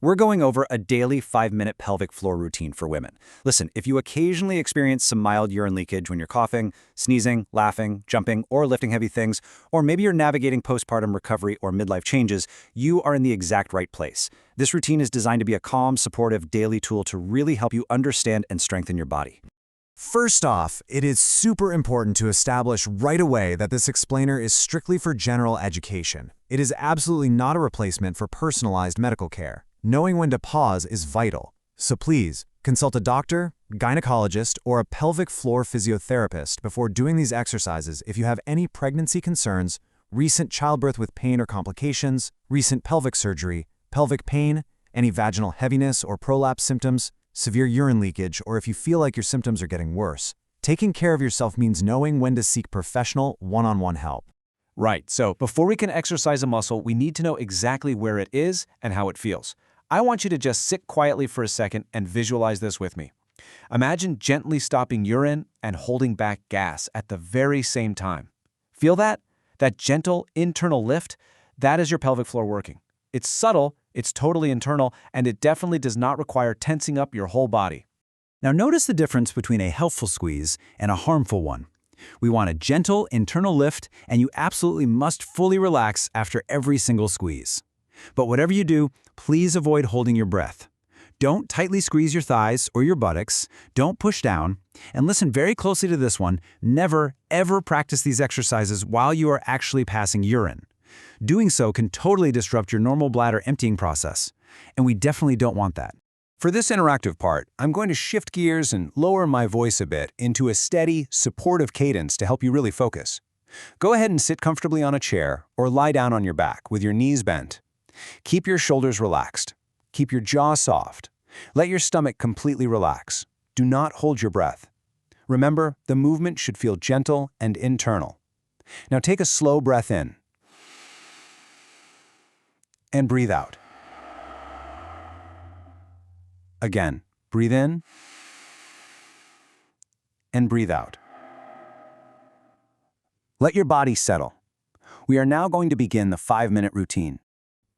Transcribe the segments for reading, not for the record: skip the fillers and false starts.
we're going over a daily 5-minute pelvic floor routine for women. Listen, if you occasionally experience some mild urine leakage when you're coughing, sneezing, laughing, jumping, or lifting heavy things, or maybe you're navigating postpartum recovery or midlife changes, you are in the exact right place. This routine is designed to be a calm, supportive daily tool to really help you understand and strengthen your body. First off, it is super important to establish right away that this explainer is strictly for general education. It is absolutely not a replacement for personalized medical care. Knowing when to pause is vital. So please, consult a doctor, gynecologist, or a pelvic floor physiotherapist before doing these exercises if you have any pregnancy concerns, recent childbirth with pain or complications, recent pelvic surgery, pelvic pain, any vaginal heaviness or prolapse symptoms, severe urine leakage, or if you feel like your symptoms are getting worse. Taking care of yourself means knowing when to seek professional, one-on-one help. Right, so before we can exercise a muscle, we need to know exactly where it is and how it feels. I want you to just sit quietly for a second and visualize this with me. Imagine gently stopping urine and holding back gas at the very same time. Feel that? That gentle internal lift? That is your pelvic floor working. It's subtle, it's totally internal, and it definitely does not require tensing up your whole body. Now notice the difference between a helpful squeeze and a harmful one. We want a gentle internal lift, and you absolutely must fully relax after every single squeeze. But whatever you do, please avoid holding your breath. Don't tightly squeeze your thighs or your buttocks, don't push down, and listen very closely to this one, never, ever practice these exercises while you are actually passing urine. Doing so can totally disrupt your normal bladder emptying process, and we definitely don't want that. For this interactive part, I'm going to shift gears and lower my voice a bit into a steady, supportive cadence to help you really focus. Go ahead and sit comfortably on a chair or lie down on your back with your knees bent. Keep your shoulders relaxed. Keep your jaw soft. Let your stomach completely relax. Do not hold your breath. Remember, the movement should feel gentle and internal. Now take a slow breath in and breathe out. Again, breathe in and breathe out. Let your body settle. We are now going to begin the 5-minute routine.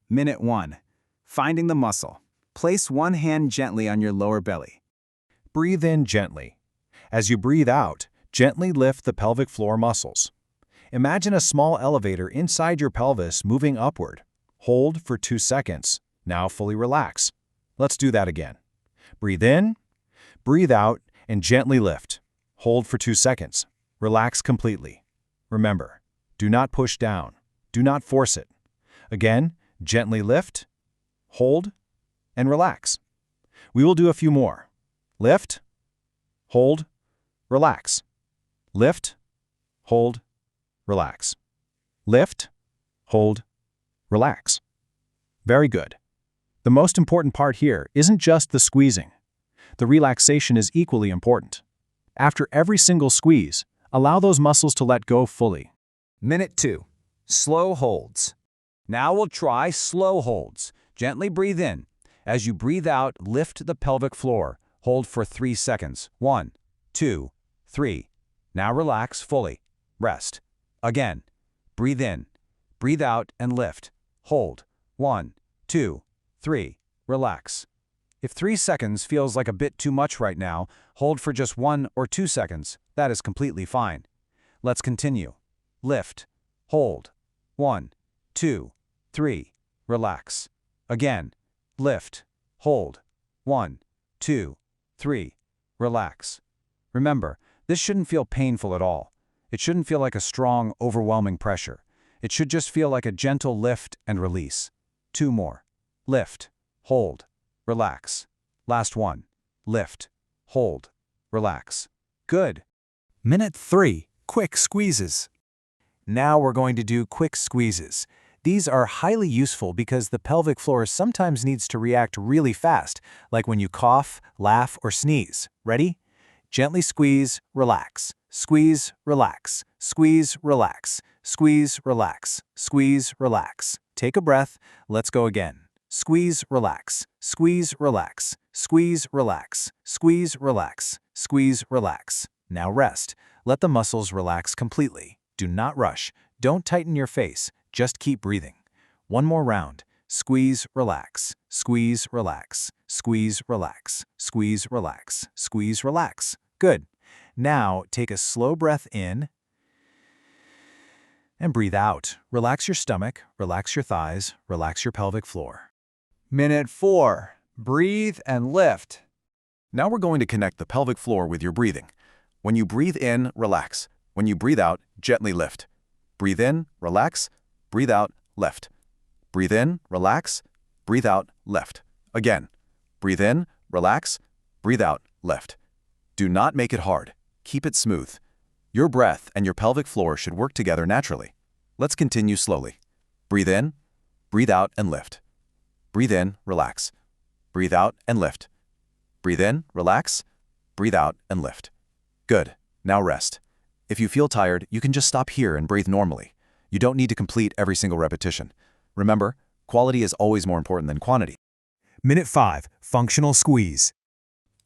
Minute 1. Finding the muscle. Place one hand gently on your lower belly. Breathe in gently. As you breathe out, gently lift the pelvic floor muscles. Imagine a small elevator inside your pelvis moving upward. Hold for 2 seconds. Now fully relax. Let's do that again. Breathe in, breathe out, and gently lift. Hold for 2 seconds. Relax completely. Remember, do not push down. Do not force it. Again, gently lift, hold, and relax. We will do a few more. Lift, hold, relax. Lift, hold, relax. Lift, hold, relax. Very good. The most important part here isn't just the squeezing. The relaxation is equally important. After every single squeeze, allow those muscles to let go fully. Minute 2. Slow holds. Now we'll try slow holds. Gently breathe in. As you breathe out, lift the pelvic floor. Hold for 3 seconds. 1, 2, 3. Now relax fully. Rest. Again. Breathe in. Breathe out and lift. Hold. 1, 2, 3. Relax. If 3 seconds feels like a bit too much right now, hold for just 1 or 2 seconds. That is completely fine. Let's continue. Lift. Hold. 1, 2, 3. Relax. Again. Lift. Hold. 1, 2, 3. Relax. Remember, this shouldn't feel painful at all. It shouldn't feel like a strong, overwhelming pressure. It should just feel like a gentle lift and release. 2 more. Lift. Hold. Relax. Last one. Lift. Hold. Relax. Good. Minute 3. Quick squeezes. Now we're going to do quick squeezes. These are highly useful because the pelvic floor sometimes needs to react really fast, like when you cough, laugh, or sneeze. Ready? Gently squeeze, relax. Squeeze, relax. Squeeze, relax. Squeeze, relax. Squeeze, relax. Take a breath. Let's go again. Squeeze, relax. Squeeze, relax. Squeeze, relax. Squeeze, relax. Squeeze, relax. Now rest. Let the muscles relax completely. Do not rush. Don't tighten your face. Just keep breathing. One more round. Squeeze, relax. Squeeze, relax. Squeeze, relax. Squeeze, relax. Squeeze, relax. Good. Now, take a slow breath in and breathe out. Relax your stomach, relax your thighs, relax your pelvic floor. Minute 4. Breathe and lift. Now we're going to connect the pelvic floor with your breathing. When you breathe in, relax. When you breathe out, gently lift. Breathe in, relax. Breathe out, lift. Breathe in, relax. Breathe out, lift. Again. Breathe in, relax. Breathe out, lift. Do not make it hard. Keep it smooth. Your breath and your pelvic floor should work together naturally. Let's continue slowly. Breathe in, breathe out, and lift. Breathe in, relax. Breathe out and lift. Breathe in, relax. Breathe out and lift. Good. Now rest. If you feel tired, you can just stop here and breathe normally. You don't need to complete every single repetition. Remember, quality is always more important than quantity. Minute 5. Functional squeeze.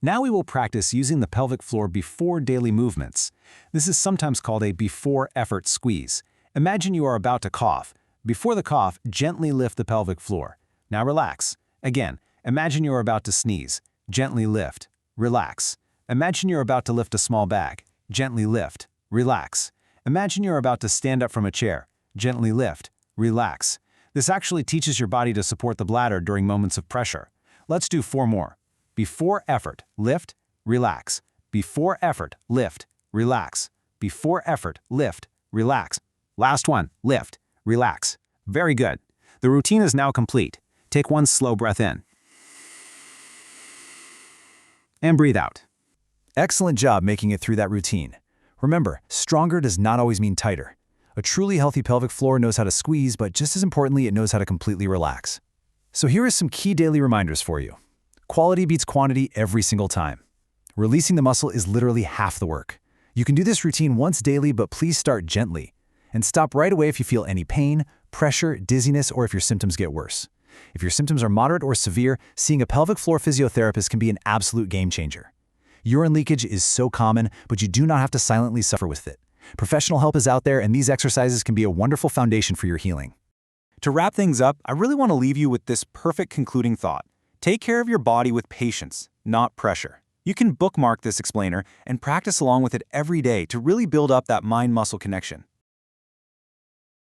Now we will practice using the pelvic floor before daily movements. This is sometimes called a before-effort squeeze. Imagine you are about to cough. Before the cough, gently lift the pelvic floor. Now relax. Again, imagine you are about to sneeze. Gently lift. Relax. Imagine you're about to lift a small bag. Gently lift. Relax. Imagine you're about to stand up from a chair. Gently lift. Relax. This actually teaches your body to support the bladder during moments of pressure. Let's do 4 more. Before effort, lift, relax. Before effort, lift, relax. Before effort, lift, relax. Last one, lift, relax. Very good. The routine is now complete. Take one slow breath in. And breathe out. Excellent job making it through that routine. Remember, stronger does not always mean tighter. A truly healthy pelvic floor knows how to squeeze, but just as importantly, it knows how to completely relax. So here are some key daily reminders for you. Quality beats quantity every single time. Releasing the muscle is literally half the work. You can do this routine once daily, but please start gently. And stop right away if you feel any pain, pressure, dizziness, or if your symptoms get worse. If your symptoms are moderate or severe, seeing a pelvic floor physiotherapist can be an absolute game changer. Urine leakage is so common, but you do not have to silently suffer with it. Professional help is out there, and these exercises can be a wonderful foundation for your healing. To wrap things up, I really want to leave you with this perfect concluding thought. Take care of your body with patience, not pressure. You can bookmark this explainer and practice along with it every day to really build up that mind-muscle connection.